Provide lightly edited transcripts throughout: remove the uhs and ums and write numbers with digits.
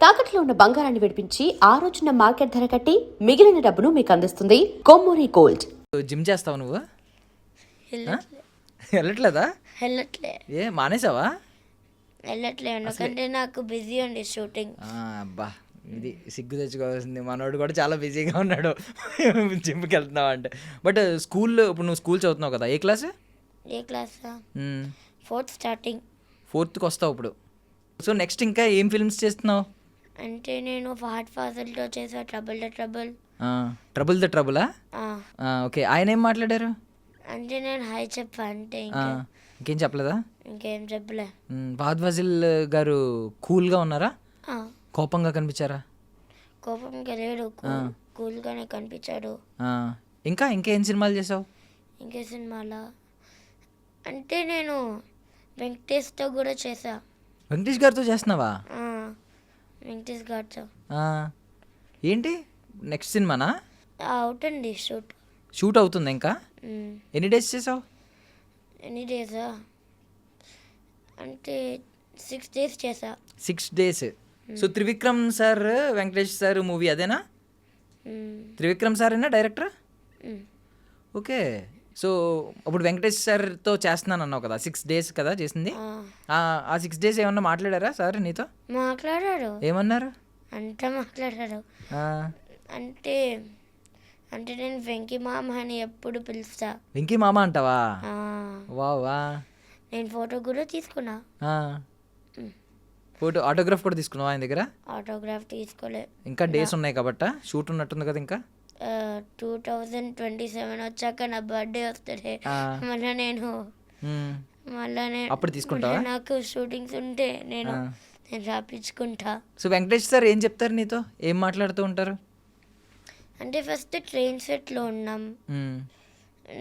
తాకట్లో ఉన్న బంగారాన్ని విడిపించి ఆ రోజున మార్కెట్ ధర కట్టి మిగిలిన డబ్బును మీకు అందిస్తుంది కొమ్మూరి గోల్డ్. జిమ్ చేస్తావు నువ్వు? వెళ్ళట్లేదా? వెళ్ళట్లే. ఏ మానేసావా? వెళ్ళట్లే ఎందుకంటే నాకు బిజీ ఉంది షూటింగ్. అబ్బా ఇది సిగ్గు తెచ్చుకోవాల్సింది. మనోడు కూడా చాలా బిజీగా ఉన్నాడు జిమ్కి వెళ్తున్నావు అంటే. బట్ ఇప్పుడు నువ్వు స్కూల్ చదువుతున్నావు కదా, ఏ క్లాస్? ఏ క్లాస్? 4th starting. 4th వస్తావు ఇప్పుడు. సో నెక్స్ట్ ఇంకా ఏం ఫిల్మ్స్ చేస్తున్నావు? అంటే నేను ఫహద్ ఫాజిల్తో చేసా trouble the trouble. Trouble the ట్రబులా? ఓకే. ఆయన ఏం మాట్లాడారు? అంటే నేను హాయ్ చెప్పా అంతే, ఇంకేం చెప్పలేదా? ఇంకేం చెప్పలే. ఫహద్ ఫాజిల్ గారు కూల్గా ఉన్నారా? కోపంగా కనిపించారా? కోపంగా లేడు, కూల్గానే కనిపించాడు. ఇంకేం సినిమాలు చేసావు? ఇంకే సినిమాలా అంటే నేను వెంకటేష్తో కూడా చేసా. వెంకటేష్ గారితో చేస్తున్నావా? వెంకటేష్ గారితో. ఏంటి నెక్స్ట్ సినిమానా? అవుతుంది షూట్ అవుతుంది ఇంకా. ఎన్ని డేస్ చేసావు? ఎన్ని డేసా అంటే 6 days చేసా. 6 days. So Trivikram sir Venkatesh sir movie అదేనా? త్రివిక్రమ్ సార్ అయినా డైరెక్టర్? ఓకే. సో అప్పుడు వెంకటేష్ సార్తో చేస్తున్నాను అన్నావు కదా, 6 days కదా చేసింది. ఆ 6 days ఏమన్నా మాట్లాడారా సార్ నీతో? మాట్లాడారు. ఏమన్నారు? అంతా మాట్లాడారు. అంటే అంటే నేను వెంకీ మామ అని ఎప్పుడు పిలుస్తా. వెంకీ మామ అంటావా? వా నేను ఫోటో కూడా తీసుకున్నా. ఫోటో ఆటోగ్రాఫ్ కూడా తీసుకున్నావా ఆయన దగ్గర? ఆటోగ్రాఫ్ తీసుకోలే, ఇంకా డేస్ ఉన్నాయి కాబట్టి. షూట్ ఉన్నట్టుంది కదా ఇంకా. 2027 వచ్చాక నా బర్త్డే వస్తుంది. మళ్ళీ నేను అప్పుడు తీసుకుంటావా? నాకు షూటింగ్స్ ఉంటే నేను రాపించుకుంటా. సో వెంకటేష్ సార్ ఏం చెప్తారు నీతో? ఏం మాట్లాడుతూ ఉంటారు? అంటే ఫస్ట్ ట్రైన్ సెట్లో ఉన్నాం.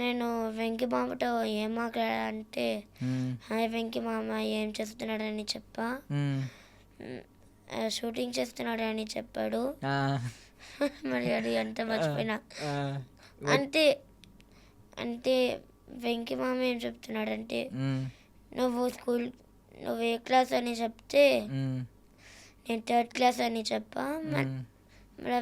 నేను వెంకీ మామతో ఏం మాట్లాడాలంటే హాయ్ వెంకీ మామ ఏం చేస్తున్నాడని చెప్పా. షూటింగ్ చేస్తున్నాడని చెప్పాడు. మరి అది అంతా మర్చిపోయినా. అంటే వెంకీ మామ ఏం చెప్తున్నాడంటే నువ్వు ఏ క్లాస్ అని చెప్తే నేను 3rd class అని చెప్పా. మళ్ళీ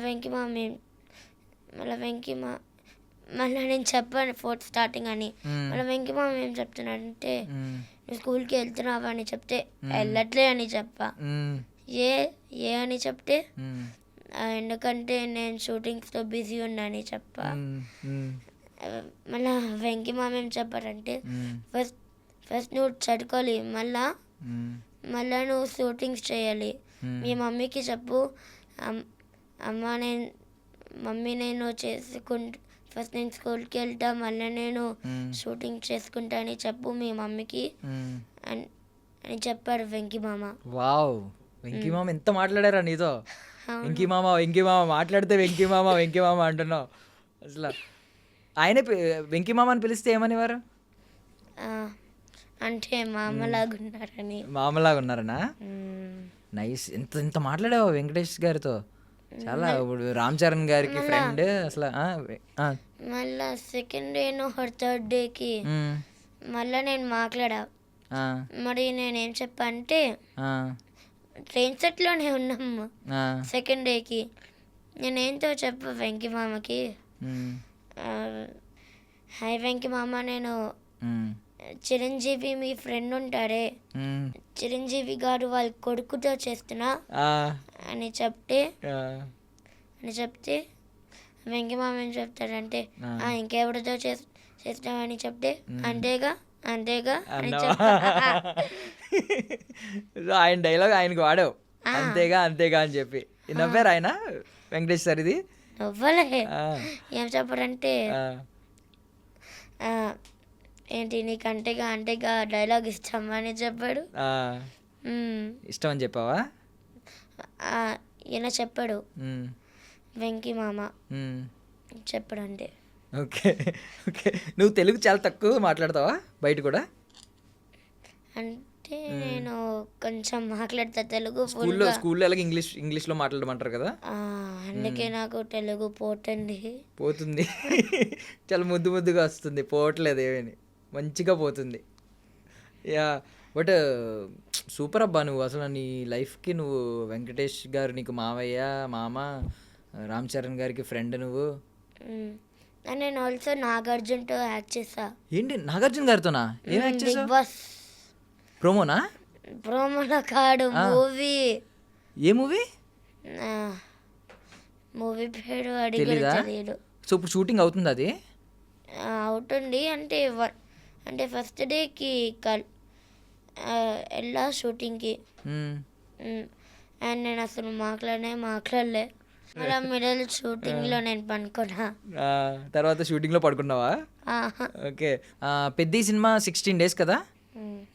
నేను చెప్పాను 4th starting అని. మళ్ళీ వెంకీ మామ ఏం చెప్తున్నాడంటే నువ్వు స్కూల్కి వెళ్తున్నావా అని చెప్తే వెళ్ళట్లే అని చెప్పా. ఏ అని చెప్తే ఎందుకంటే నేను షూటింగ్స్తో బిజీ ఉన్నాని చెప్పా. మళ్ళీ వెంకీ మామ ఏం చెప్పారంటే ఫస్ట్ నువ్వు చదువుకోవాలి, మళ్ళా నువ్వు షూటింగ్స్ చేయాలి. మీ మమ్మీకి చెప్పు మమ్మీ నేను ఫస్ట్ నేను స్కూల్కి వెళ్తా, మళ్ళీ నేను షూటింగ్ చేసుకుంటా అని చెప్పు మీ మమ్మీకి అని చెప్పాడు వెంకీ మామ. వావ్, వెంకీ మామ ఎంత మాట్లాడారా నీతో? వెంకీ మామ మాట్లాడితే వెంకీ మామ అంటున్నావు అసలు. ఆయనే వెంకీ మామ అని పిలిస్తే ఏమనేవారు? అంటే మామలాగున్నారని. మామలాగున్నారనా? నైస్. ఎంత మాట్లాడావా వెంకటేష్ గారితో? చాలా. ఇప్పుడు రామ్ చరణ్ గారికి ఫ్రెండ్ అసలు. మళ్ళా 2nd day 3rd dayకి మళ్ళీ నేను మాట్లాడా. మరి నేనేం చెప్పా అంటే ట్రైన్ సెట్లోనే ఉన్నాము 2nd dayకి. నేనేంతో చెప్పా వెంకీ మామకి హాయ్ వెంకీ మామ నేను చిరంజీవి మీ ఫ్రెండ్ ఉంటారే, చిరంజీవి గారు వాళ్ళ కొడుకుతో చేస్తున్నా అని చెప్తే వెంకీ మామ ఏం చెప్తాడంటే ఇంకెవరితో చేస్తామని చెప్తే అంతేగా అని ఆయన డైలాగ్ ఆయనకు వాడావు, అంతేగా అని చెప్పి. నవ్వారు ఆయన వెంకటేష్ సార్? ఇది నవ్వలే. ఏం చెప్పారంటే ఏంటి నీకు అంటేగా డైలాగ్ ఇష్టమని చెప్పాడు. ఇష్టం అని చెప్పావా? ఈయన చెప్పాడు వెంకీ మామ చెప్పాడు. అంటే ఓకే. నువ్వు తెలుగు చాలా తక్కువ మాట్లాడతావా బయట కూడా? అంటే నేను కొంచెం మాట్లాడతా తెలుగు. స్కూల్లో ఎలాగ ఇంగ్లీష్లో మాట్లాడమంటారు కదా, అందుకే నాకు తెలుగు పోతుంది. చాలా ముద్దుగా వస్తుంది, పోవట్లేదు ఏమని, మంచిగా పోతుంది. యా. బట్ సూపర్ అబ్బా, నువ్వు అసలు నీ లైఫ్కి నువ్వు వెంకటేష్ గారు నీకు మావయ్య, మామ, రామ్ చరణ్ గారికి ఫ్రెండ్ నువ్వు. అండ్ నేను ఆల్సో నాగార్జున్తో యాక్ట్ చేసా ఏంటి నాగార్జున గారితోనా? ఏం యాక్ట్ బిగ్ చేసావు? బాస్ ప్రోమోనా? ప్రోమోలో కాడు, మూవీ. ఏ మూవీ? మూవీ పేరు అడిగి తెలీదా? తెలియదు. సో ఇప్పుడు షూటింగ్ అవుతుంది అది? అవుతుంది అంటే ఫస్ట్ డేకి వెళ్ళా షూటింగ్కి. మ్మ్. అండ్ నేను అసలు మాట్లాడలే. మళ్ళీ మిడిల్ షూటింగ్లో నేను పనుకున్నా. ఆ, తర్వాత షూటింగ్లో పడుకున్నావా? ఓకే. పెద్ద సినిమా 16 days కదా?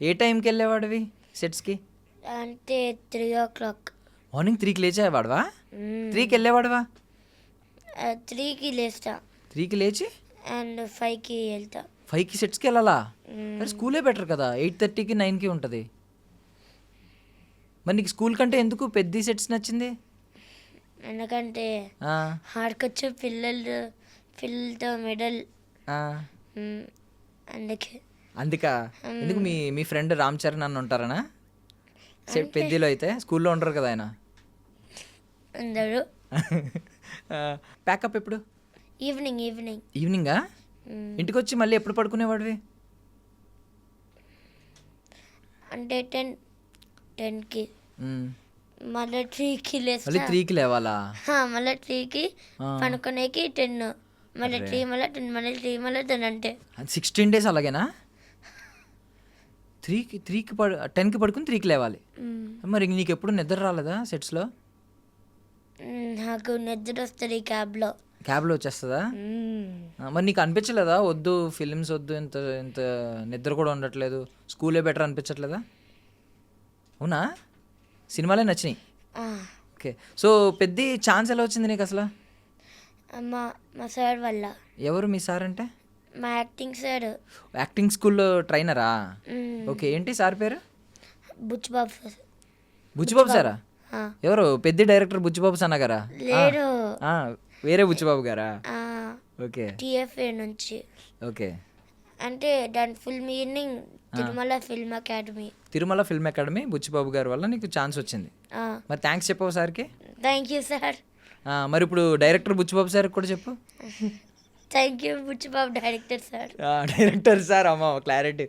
ఏ టైంకి వెళ్ళేవాడివి సెట్స్కి? అంటే 3 o'clock. మార్నింగ్ 3కి లేచేవాడువా? 3కి వెళ్ళేవాడువా? 3కి లేస్తా 3కి లేచి అండ్ 5కి వెళ్తా. 5కి సెట్స్కి వెళ్ళాలా? మరి స్కూలే బెటర్ కదా, 8:30కి 9కి ఉంటుంది. మరి నీకు స్కూల్ కంటే ఎందుకు పెద్ద సెట్స్ నచ్చింది? ఎందుకంటే ఆ, ఆడుకొచ్చే పిల్లలతో మెడల్, ఆ. అందుకే. అందుకా? ఎందుకు మీ ఫ్రెండ్ రామ్ చరణ్ అన్న ఉంటారనా సెట్ పెద్దలో? అయితే స్కూల్లో ఉండరు కదా ఆయన. అందరూ ప్యాకప్ ఎప్పుడు? ఈవినింగ్. ఈవినింగా? ఇంటికి వచ్చి మళ్ళీ ఎప్పుడు పడుకునేవాడివి? అంటే 10కి మ్మ్. మళ్ళీ 3కి లేస్తా. మళ్ళీ 3కి లేవాలా? మళ్ళీ 3కి పనుకునేకి 10, మళ్ళీ 3, మళ్ళీ 10, మళ్ళీ 3, మళ్ళీ 10 అంటే 16 days అలాగేనా? 10కి 3కి పడుకుని 3కి లేవాలి. మరి నీకు ఎప్పుడు నిద్ర రాలేదా సెట్స్లో? నాకు నిద్ర వస్తుంది క్యాబ్లో వచ్చేస్తుందా? మరి నీకు అనిపించలేదా వద్దు ఫిలిమ్స్ వద్దు, ఇంత నిద్ర కూడా ఉండట్లేదు, స్కూలే బెటర్ అనిపించట్లేదా? అవునా? సినిమాలే నచ్చినాయి. ఓకే. సో పెద్ద ఛాన్స్ ఎలా వచ్చింది నీకు అసలు? మా సార్ వల్ల. ఎవరు మీ సార్ అంటే? మా యాక్టింగ్ సార్. యాక్టింగ్ స్కూల్లో ట్రైనరా? ఓకే. ఏంటి సార్ పేరు? బుచ్చిబాబు సార్. బుచ్చిబాబు సారా? ఎవరు? పెద్ద డైరెక్టర్ బుచ్చిబాబు సన్న గారా? లేడు, వేరే బుచ్చిబాబు గారా? ఓకే. టిఎఫ్ఏ నుంచి. ఓకే. అంటే దాని full meaning Tirumala film academy. Tirumala film academy Buchibabu గారి వల్ల నీకు ఛాన్స్ వచ్చింది. మరి థ్యాంక్స్ చెప్పవు సార్కి? Thank you sir. మరి ఇప్పుడు డైరెక్టర్ బుచ్చిబాబు సార్కి కూడా చెప్పు. Thank you Buchibabu director sir. Director sir, అమ్మ క్లారిటీ.